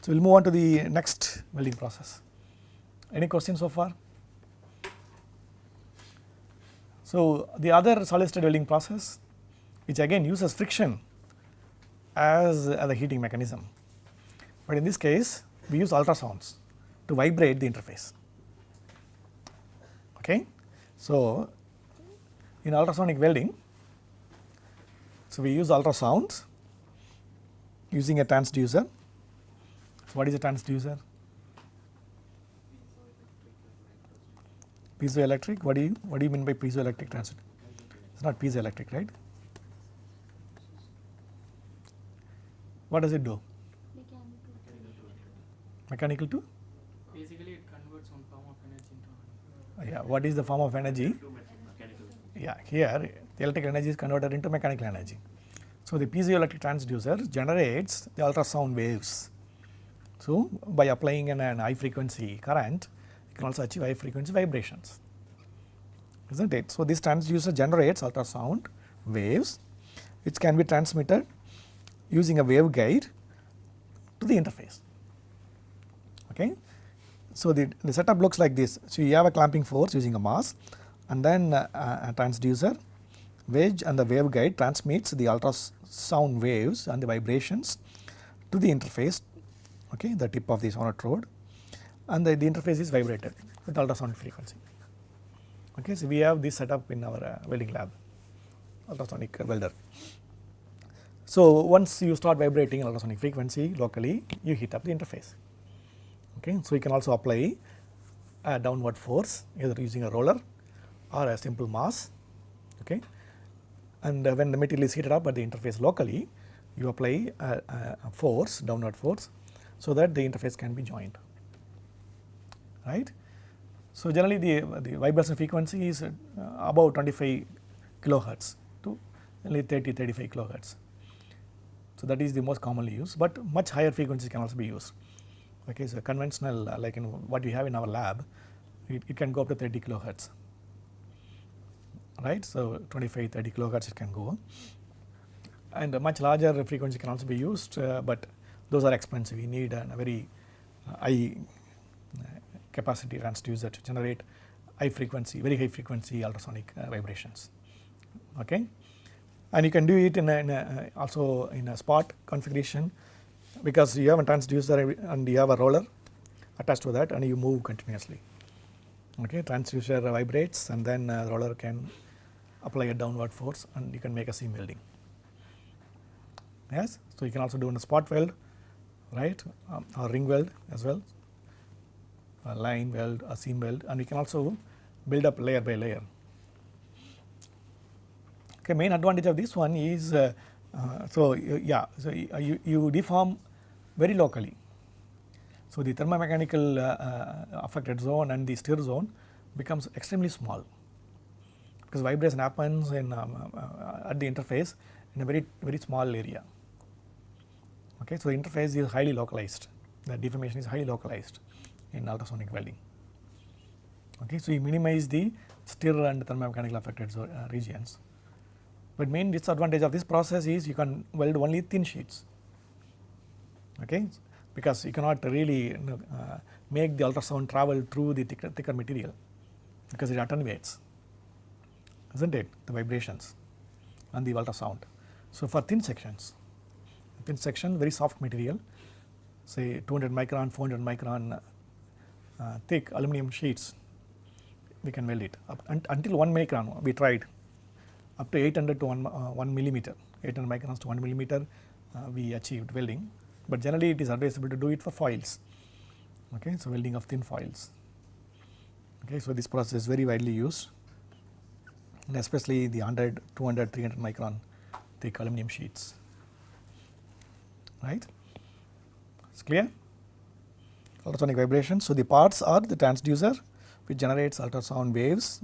So, we will move on to the next welding process. Any questions so far? So, the other solid state welding process, which again uses friction as the heating mechanism, but in this case we use ultrasounds to vibrate the interface. Okay. So, in ultrasonic welding, so we use ultrasounds using a transducer. So, what is a transducer? Piezoelectric. What do you mean by piezoelectric transducer? It's not piezoelectric, right? What does it do? Mechanical to? Basically, it converts one form of energy into Yeah. What is the form of energy? Yeah. Here, the electrical energy is converted into mechanical energy. So, the piezoelectric transducer generates the ultrasound waves. So, by applying an high frequency current, you can also achieve high frequency vibrations, isn't it? So, this transducer generates ultrasound waves which can be transmitted using a waveguide to the interface. Okay. So, the setup looks like this. So, you have a clamping force using a mass, and then a transducer wedge and the waveguide transmits the ultrasound waves and the vibrations to the interface, okay, the tip of the sonotrode, and the interface is vibrated with ultrasonic frequency. Okay. So, we have this setup in our welding lab, ultrasonic welder. So, once you start vibrating ultrasonic frequency locally, you heat up the interface. Okay. So, you can also apply a downward force either using a roller or a simple mass. Okay. And when the material is heated up at the interface locally, you apply a force, downward force, so that the interface can be joined, right. So, generally the vibration frequency is about 25 kilohertz to only 30-35 kilohertz. So, that is the most commonly used, but much higher frequencies can also be used. Okay. So, conventional like in what we have in our lab, it can go up to 30 kilohertz, right. So, 25-30 kilohertz it can go, and a much larger frequency can also be used, but those are expensive. You need a very high capacity transducer to generate high frequency, very high frequency ultrasonic vibrations. Okay. And you can do it in also in a spot configuration, because you have a transducer and you have a roller attached to that and you move continuously. Okay. Transducer vibrates and then roller can apply a downward force and you can make a seam welding. Yes. So, you can also do in a spot weld, right, or ring weld as well, a line weld, a seam weld, and you can also build up layer by layer. Okay. Main advantage of this one is so you deform very locally. So, the thermomechanical affected zone and the stir zone becomes extremely small, because vibration happens in at the interface in a very small area. Okay. So, the interface is highly localized, the deformation is highly localized in ultrasonic welding. Okay. So, you minimize the stir and thermomechanical affected regions, but main disadvantage of this process is you can weld only thin sheets. Okay. Because you cannot really make the ultrasound travel through the thicker material, because it attenuates, isn't it, the vibrations and the ultrasound. So, for thin sections, very soft material, say 200 micron, 400 micron thick aluminum sheets, we can weld it up until 1 micron. We tried up to 800 to 1 millimeter, 800 microns to 1 millimeter we achieved welding, but generally it is advisable to do it for foils. Okay. So, welding of thin foils. Okay. So, this process is very widely used, and especially the 100, 200, 300 micron thick aluminum sheets, right. It's clear. Ultrasonic vibration. So, the parts are the transducer which generates ultrasound waves,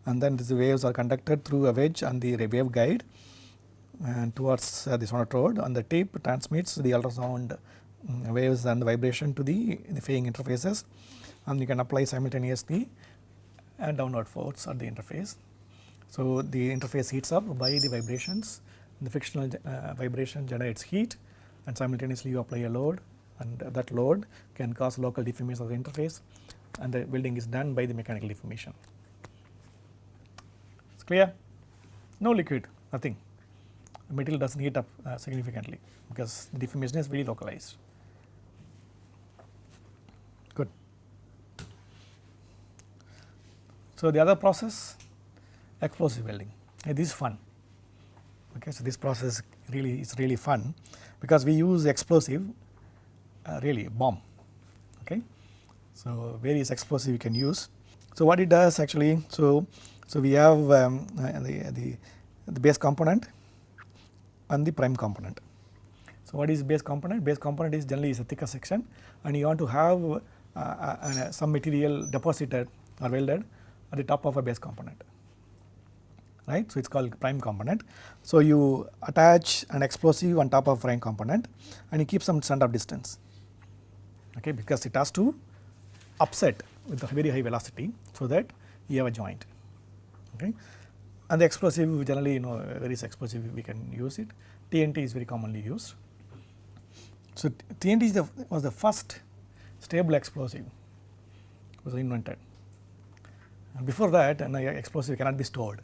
and then these waves are conducted through a wedge and the waveguide and towards the sonotrode, and the tip transmits the ultrasound waves and the vibration to the faying interfaces, and you can apply simultaneously a downward force at the interface. So, the interface heats up by the vibrations, the frictional vibration generates heat, and simultaneously you apply a load and that load can cause local deformation of the interface, and the welding is done by the mechanical deformation. It's clear? No liquid, nothing. The material doesn't heat up significantly because the deformation is very localized. Good. So, the other process, explosive welding. This is fun. Okay, so this process really is really fun because we use explosive, really bomb. Okay, so various explosive you can use. So what it does actually, so we have the base component and the prime component. So what is base component? Base component is generally is a thicker section, and you want to have some material deposited or welded at the top of a base component. Right, so it's called prime component. So you attach an explosive on top of prime component, and you keep some standard distance. Okay, because it has to upset with a very high velocity, so that you have a joint. Okay, and the explosive generally, various explosive we can use it. TNT is very commonly used. So TNT was the first stable explosive was invented. And before that, an explosive cannot be stored.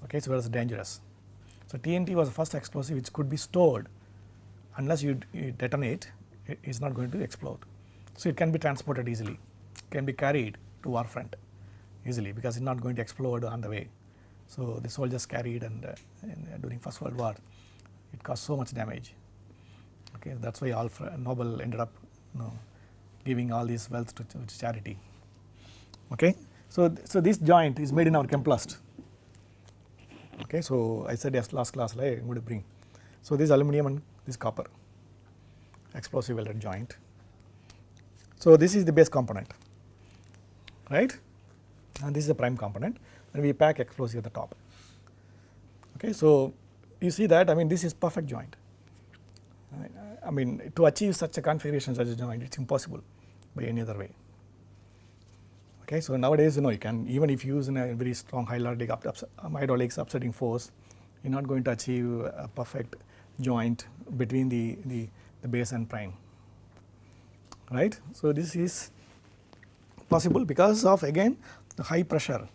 Okay, so it was dangerous. So TNT was the first explosive which could be stored. Unless you detonate, it is not going to explode. So it can be transported easily, can be carried to war front easily because it's not going to explode on the way. So the soldiers carried, and during First World War, it caused so much damage. Okay, that's why Alfred Nobel ended up giving all this wealth to charity. Okay, so this joint is made in our Chemplast. Okay, so I said yes, last class I'm going to bring. So this aluminum and this copper, explosive welded joint. So this is the base component, right? And this is the prime component, and we pack explosive at the top. Okay, so you see that, I mean, this is perfect joint. I mean, to achieve such a configuration, such a joint, it's impossible by any other way. Okay, so nowadays, you can, even if you use a very strong hydraulics upsetting force, you're not going to achieve a perfect joint between the base and prime, right? So this is possible because of, again, the high pressure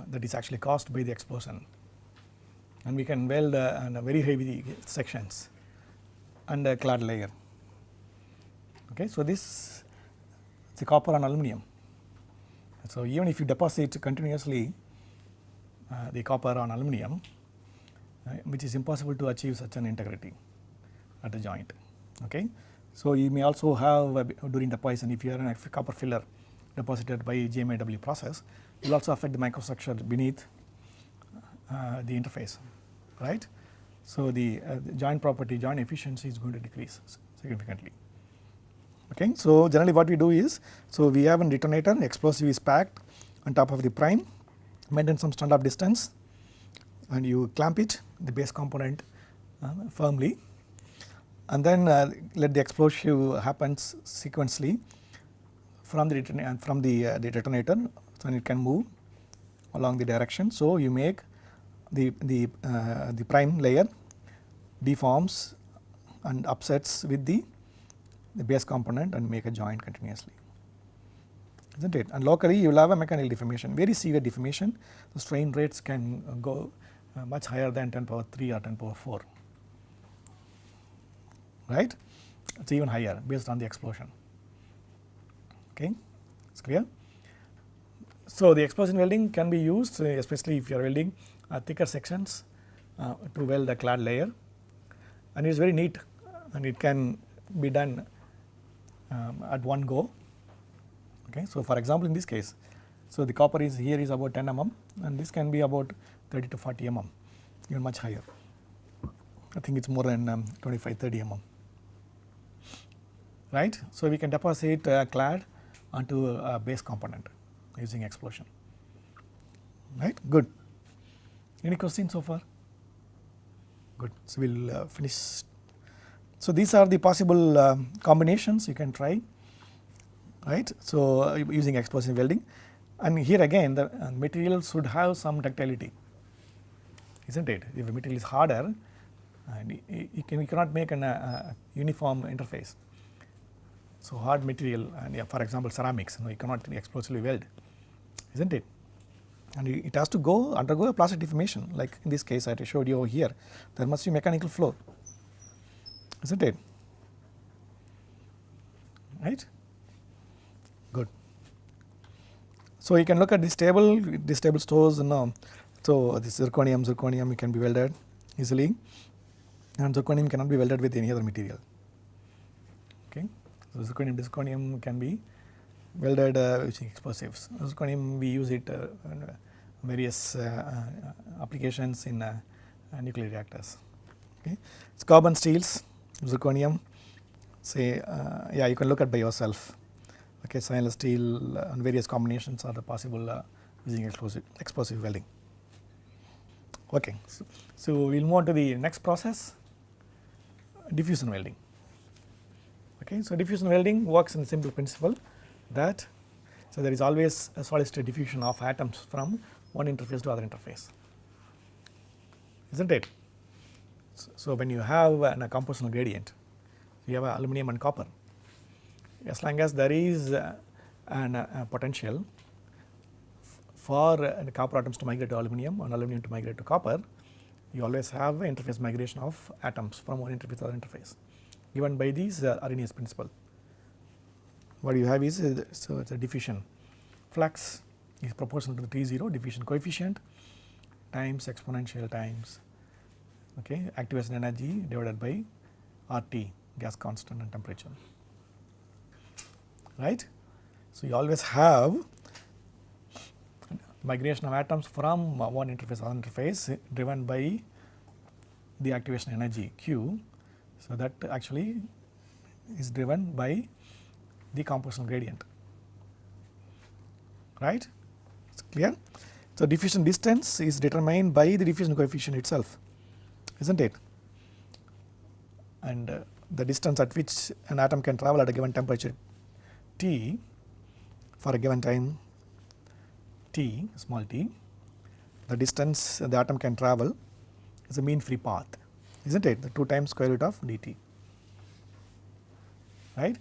that is actually caused by the explosion, and we can weld very heavy sections and a clad layer. Okay, so this is the copper and aluminum. So even if you deposit continuously the copper on aluminum, which is impossible to achieve such an integrity at the joint. Okay, so you may also have during deposition, if you are in a copper filler deposited by GMAW process, it will also affect the microstructure beneath the interface, right? So the joint property, joint efficiency is going to decrease significantly. Okay, so generally what we do is, so we have a detonator, explosive is packed on top of the prime, maintain some standoff distance, and you clamp it, the base component firmly, and then let the explosive happens sequentially from the detonator, so it can move along the direction. So you make the prime layer deforms and upsets with the base component and make a joint continuously, isn't it? And locally you will have a mechanical deformation, very severe deformation. The strain rates can go much higher than 10 power 3 or 10 power 4, right? It's even higher based on the explosion. Okay, it's clear. So the explosion welding can be used, especially if you are welding thicker sections to weld the clad layer, and it is very neat, and it can be done at one go. Okay, so for example, in this case, so the copper is here is about 10 mm, and this can be about 30 to 40 mm, even much higher. I think it's more than 25, 30 mm, right? So we can deposit clad onto a base component using explosion, right? Good. Any questions so far? Good. So we'll finish. So these are the possible combinations you can try, right? So using explosive welding, and here again the material should have some ductility, isn't it? If the material is harder, and you cannot make a uniform interface. So hard material, and yeah, for example ceramics, you cannot explosively weld, isn't it? And it has to undergo a plastic deformation, like in this case I showed you over here. There must be mechanical flow, isn't it? Right? Good. So you can look at this table. This table stores, so this zirconium can be welded easily, and zirconium cannot be welded with any other material. Okay, so zirconium can be welded using explosives. Zirconium, we use it in various applications in nuclear reactors. Okay, it's carbon steels, zirconium. Say, yeah, you can look at by yourself. Okay, stainless steel and various combinations are the possible using explosive welding. Okay, so we'll move on to the next process, diffusion welding. Okay, so diffusion welding works in a simple principle that, so there is always a solid state diffusion of atoms from one interface to other interface, isn't it? So when you have a compositional gradient, you have aluminum and copper. As long as there is a potential for the copper atoms to migrate to aluminum and aluminum to migrate to copper, you always have interface migration of atoms from one interface to other interface, given by this Arrhenius principle. What you have is, so it's a diffusion flux is proportional to the T0 diffusion coefficient times exponential times, okay, activation energy divided by RT, gas constant and temperature, right. So you always have migration of atoms from one interface to another interface driven by the activation energy Q. So that actually is driven by the compositional gradient, right. It's clear. So diffusion distance is determined by the diffusion coefficient itself, isn't it? And the distance at which an atom can travel at a given temperature T for a given time T, small t, the distance the atom can travel is a mean free path, isn't it? The 2 times square root of dt, right.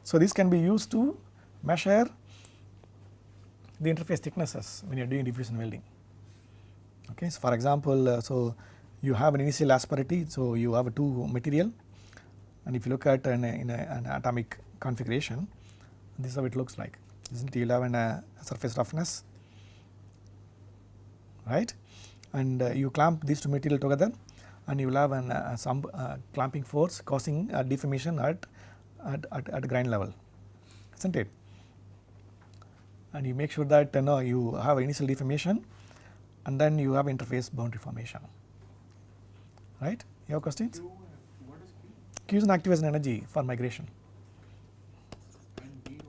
So this can be used to measure the interface thicknesses when you are doing diffusion welding. Okay, so for example, so you have an initial asperity, so you have a 2 material, and if you look at in an atomic configuration, this is how it looks like, isn't it? You will have a surface roughness, right, and you clamp these 2 material together, and you will have some clamping force causing a deformation at grind level, isn't it? And you make sure that you have initial deformation, and then you have interface boundary formation, right. You have questions? Q, what is Q? Q is an activation energy for migration. And DO?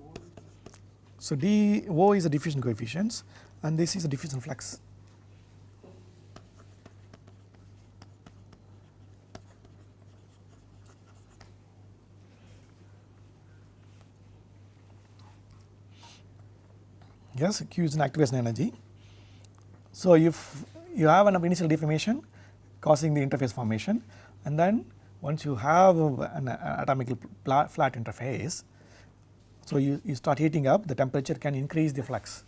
So DO is a diffusion coefficient, and this is a diffusion flux. Yes, Q is an activation energy. So if you have an initial deformation causing the interface formation, and then once you have an atomically flat interface, so you start heating up, the temperature can increase the flux,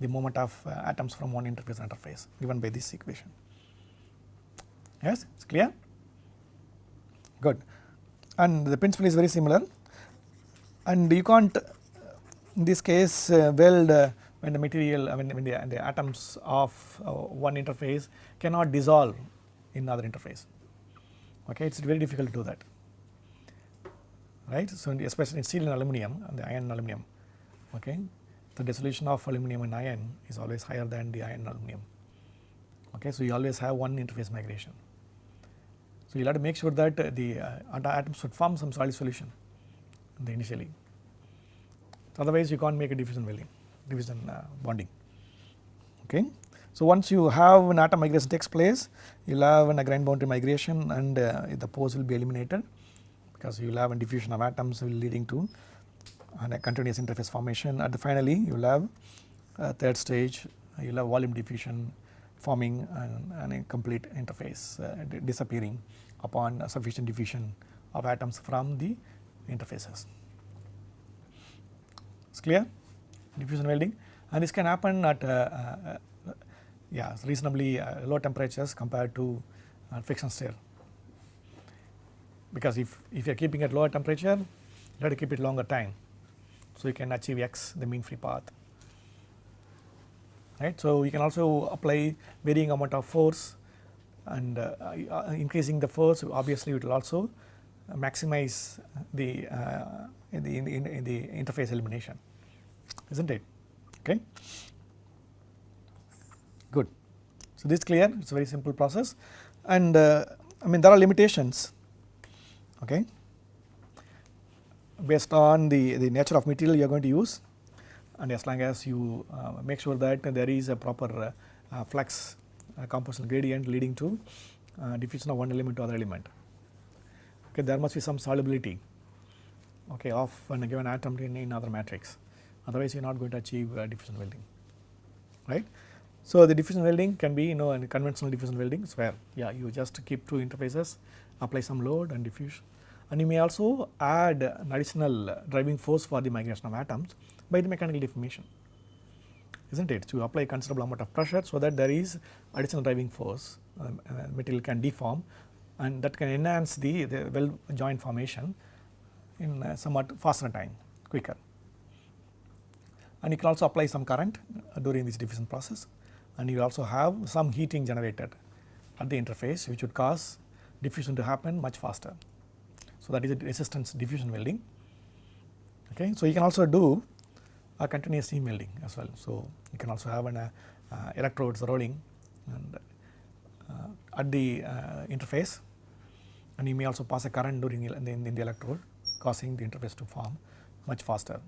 the movement of atoms from one interface to interface, given by this equation. Yes, it's clear? Good. And the principle is very similar, and you can't in this case weld when the material, when the atoms of one interface cannot dissolve in other interface. Okay, it's very difficult to do that, right. So especially in steel and aluminum and the iron and aluminum, okay, the dissolution of aluminum and iron is always higher than the iron and aluminum. Okay, so you always have one interface migration. So you have to make sure that the atoms should form some solid solution initially. Otherwise, you can't make a diffusion welding, diffusion bonding. Okay. So once you have an atom migration takes place, you will have a grind boundary migration, and the pores will be eliminated, because you will have a diffusion of atoms leading to a continuous interface formation. At the finally, you will have a third stage, you will have volume diffusion forming and a complete interface disappearing upon sufficient diffusion of atoms from the interfaces. It's clear? Diffusion welding, and this can happen at reasonably low temperatures compared to friction stir. Because if you are keeping at lower temperature, you have to keep it longer time, so you can achieve X, the mean free path. Right. So you can also apply varying amount of force, and increasing the force obviously it will also maximize the interface elimination, isn't it? Okay. Good. So this is clear. It's a very simple process, and I mean there are limitations. Okay. Based on the nature of material you are going to use, and as long as you make sure that there is a proper flux compositional gradient leading to diffusion of one element to other element. Okay, there must be some solubility, okay, of a given atom in other matrix, otherwise you are not going to achieve diffusion welding, right. So the diffusion welding can be, a conventional diffusion welding where you just keep two interfaces, apply some load and diffuse, and you may also add an additional driving force for the migration of atoms by the mechanical deformation, isn't it? To apply considerable amount of pressure so that there is additional driving force, material can deform, and that can enhance the weld joint formation in somewhat faster time, quicker. And you can also apply some current during this diffusion process, and you also have some heating generated at the interface which would cause diffusion to happen much faster. So that is a resistance diffusion welding. Okay. So you can also do a continuous seam welding as well. So you can also have an electrodes rolling and at the interface, and you may also pass a current during in the electrode, causing the interface to form much faster.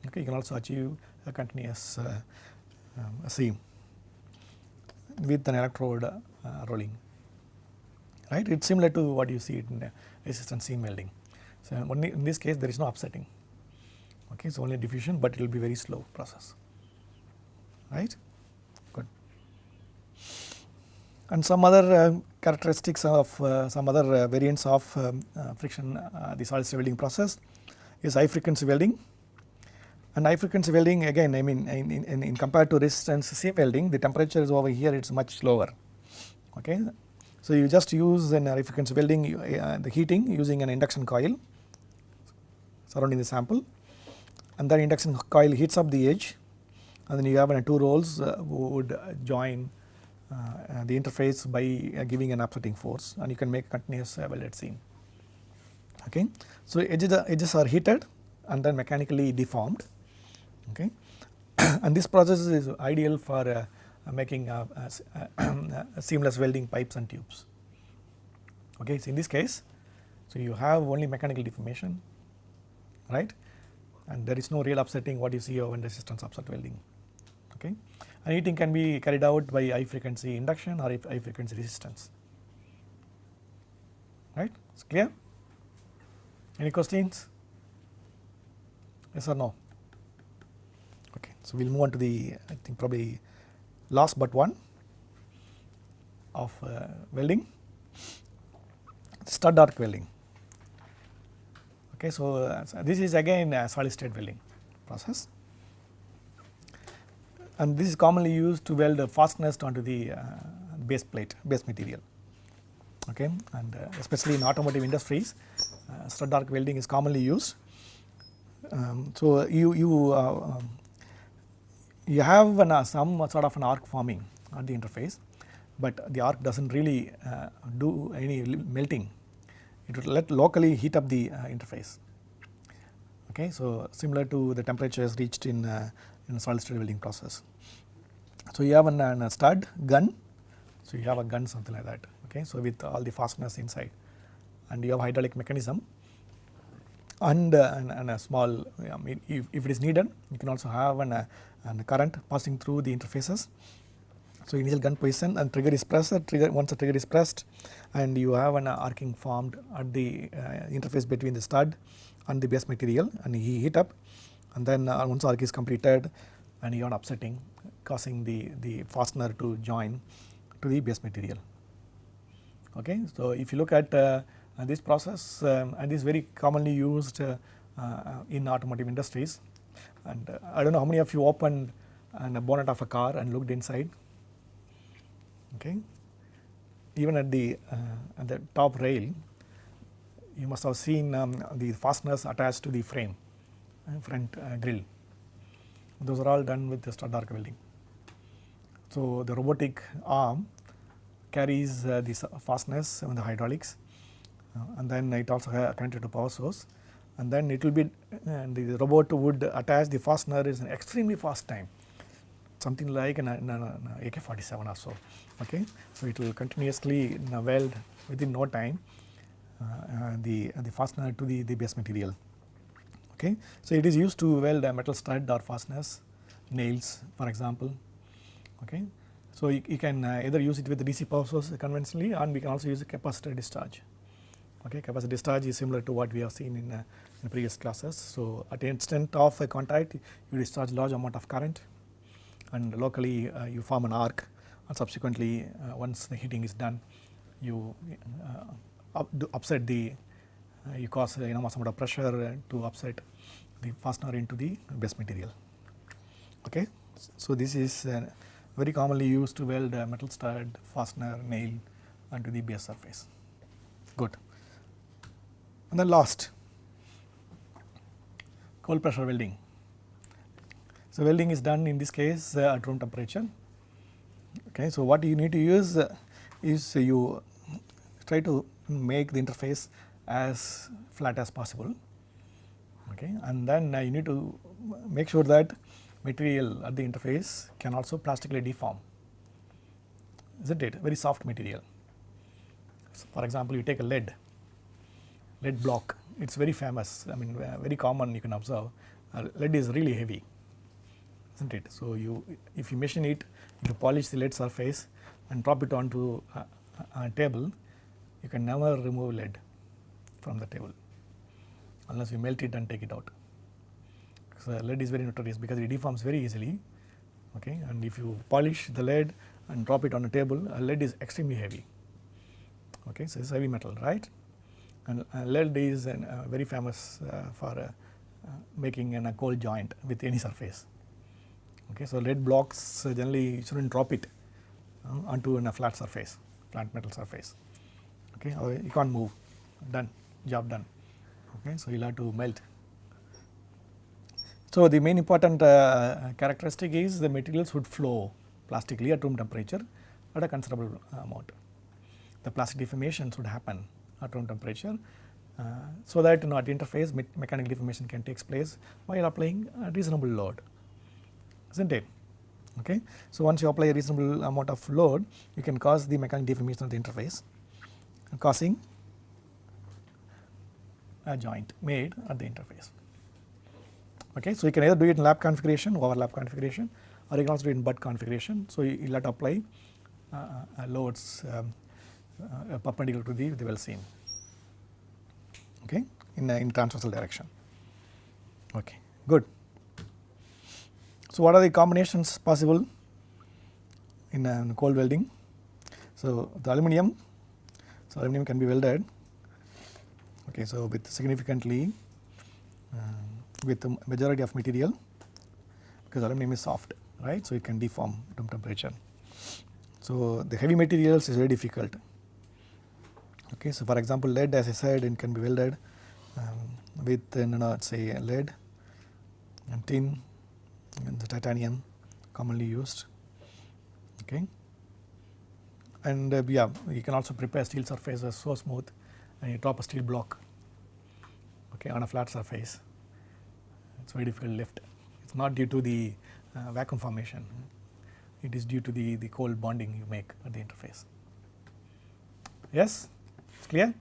Okay. You can also achieve a continuous seam with an electrode rolling, right. It is similar to what you see in resistance seam welding. So only in this case there is no upsetting, okay. So only diffusion, but it will be very slow process, right. Good. And some other characteristics of some other variants of friction, the solid state welding process is high frequency welding. And high frequency welding, again, I mean in compared to resistance seam welding, the temperature is over here, it is much lower, okay. So you just use in high frequency welding the heating using an induction coil surrounding the sample, and that induction coil heats up the edge, and then you have two rolls would join the interface by giving an upsetting force, and you can make continuous welded seam, okay. So edges are heated and then mechanically deformed, okay. And this process is ideal for making seamless welding pipes and tubes, okay. So in this case, so you have only mechanical deformation, right, and there is no real upsetting what you see of resistance offset welding, okay. And heating can be carried out by high frequency induction or high frequency resistance, right. It's clear? Any questions? Yes or no? Okay. So we will move on to the, I think probably last but one of welding, stud arc welding. Okay. So this is again a solid state welding process, and this is commonly used to weld fasteners onto the base plate, base material, okay. And especially in automotive industries, stud arc welding is commonly used. So you have some sort of an arc forming at the interface, but the arc does not really do any melting. It will let locally heat up the interface, okay. So similar to the temperatures reached in a solid state welding process. So you have a stud gun, so you have a gun something like that, okay. So with all the fasteners inside, and you have hydraulic mechanism, and a small, if it is needed, you can also have a current passing through the interfaces. So initial gun position and trigger is pressed, once the trigger is pressed, and you have an arcing formed at the interface between the stud and the base material, and he heat up, and then once arc is completed, and you are upsetting, causing the fastener to join to the base material, Okay, so if you look at this process, and is very commonly used in automotive industries, and I don't know how many of you opened a bonnet of a car and looked inside. Okay, even at the top rail, you must have seen the fasteners attached to the frame, front grill. Those are all done with the stud arc welding. So the robotic arm carries these fasteners on the hydraulics, and then it also connected to power source, and then it will be the robot would attach the fastener in an extremely fast time, something like an AK-47 or so. Okay, so it will continuously weld within no time the fastener to the base material. Okay, so it is used to weld a metal stud or fasteners, nails, for example. Okay, so you can either use it with the DC power source conventionally, and we can also use a capacitor discharge. Okay, capacitor discharge is similar to what we have seen in previous classes. So at the instant of a contact, you discharge large amount of current, and locally you form an arc, and subsequently once the heating is done, you upset the you cause enormous amount of pressure to upset the fastener into the base material. Okay, so this is very commonly used to weld a metal stud, fastener, nail onto the base surface. Good. And then last, cold pressure welding. So welding is done in this case at room temperature. Okay, so what you need to use is you try to make the interface as flat as possible. Okay, and then you need to make sure that material at the interface can also plastically deform, isn't it? Very soft material. So for example, you take a lead block. It's very famous. I mean, very common. You can observe lead is really heavy, isn't it? So if you machine it, you polish the lead surface and drop it onto a table, you can never remove lead from the table unless you melt it and take it out. So lead is very notorious because it deforms very easily. Okay, and if you polish the lead and drop it on a table, lead is extremely heavy. Okay, so it's heavy metal, right? And lead is very famous for making a cold joint with any surface. Okay, so lead blocks generally you shouldn't drop it onto a flat surface, flat metal surface. Okay, or you can't move. Done, job done. Okay, so you'll have to melt. So the main important characteristic is the materials would flow plastically at room temperature at a considerable amount. The plastic deformation should happen at room temperature so that at the interface mechanical deformation can take place while applying a reasonable load, isn't it? Okay, so once you apply a reasonable amount of load, you can cause the mechanical deformation of the interface, causing a joint made at the interface. Okay, so you can either do it in lap configuration, overlap configuration, or you can also do it in butt configuration. So you'll have to apply loads perpendicular to the weld seam. Okay, in transversal direction. Okay, good. So what are the combinations possible in cold welding? So the aluminum can be welded. Okay, so with significantly with the majority of material, because aluminum is soft, right? So it can deform room temperature. So the heavy materials is very difficult. Okay, so for example, lead, as I said, it can be welded with say lead and tin and the titanium commonly used. Okay, and yeah, you can also prepare steel surfaces so smooth, and you drop a steel block, okay, on a flat surface. It's very difficult to lift. It's not due to the vacuum formation. It is due to the cold bonding you make at the interface. Yes, it's clear?